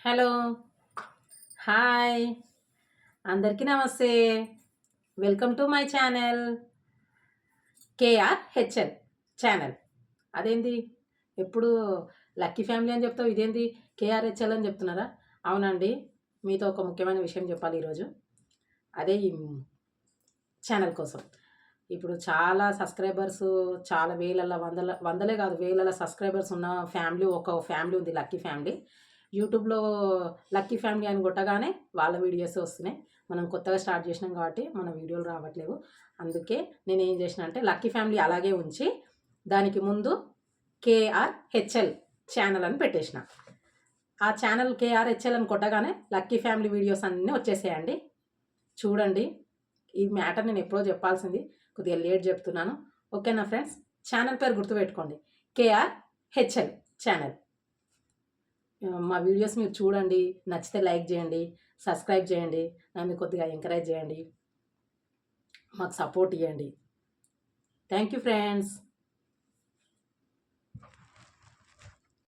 Hello. Hi. అందరికీ నమస్తే. Welcome to my channel KRHL channel. అదేంది ఎప్పుడు లక్కీ ఫ్యామిలీ అని చెప్తావు, ఇదేంది కేఆర్హెచ్ఎల్ అని చెప్తున్నారా? అవునండి, మీతో ఒక ముఖ్యమైన విషయం చెప్పాలి ఈరోజు. అదే ఈ ఛానల్ కోసం ఇప్పుడు చాలా సబ్స్క్రైబర్స్, చాలా వేలల వందలే కాదు వేలల సబ్స్క్రైబర్స్ ఉన్న ఒక ఫ్యామిలీ ఉంది, లక్కీ ఫ్యామిలీ. యూట్యూబ్లో లక్కీ ఫ్యామిలీ అని కొట్టగానే వాళ్ళ వీడియోస్ వస్తున్నాయి. మనం కొత్తగా స్టార్ట్ చేసినాం కాబట్టి మన వీడియోలు రావట్లేవు. అందుకే నేను ఏం చేసిన అంటే లక్కీ ఫ్యామిలీ అలాగే ఉంచి దానికి ముందు కేఆర్హెచ్ఎల్ ఛానల్ అని పెట్టేసిన. ఆ ఛానల్ కేఆర్హెచ్ఎల్ అని కొట్టగానే లక్కీ ఫ్యామిలీ వీడియోస్ అన్నీ వచ్చేసేయండి. చూడండి, ఈ మ్యాటర్ నేను ఎప్పుడో చెప్పాల్సింది, కొద్దిగా లేట్ చెప్తున్నాను. ఓకేనా ఫ్రెండ్స్? ఛానల్ పేరు గుర్తుపెట్టుకోండి, కేఆర్హెచ్ఎల్ ఛానల్. మా వీడియోస్ మీరు చూడండి, నచ్చితే లైక్ చేయండి, సబ్స్క్రైబ్ చేయండి, నన్ను కొద్దిగా ఎంకరేజ్ చేయండి, మాకు సపోర్ట్ ఇవ్వండి. Thank you friends.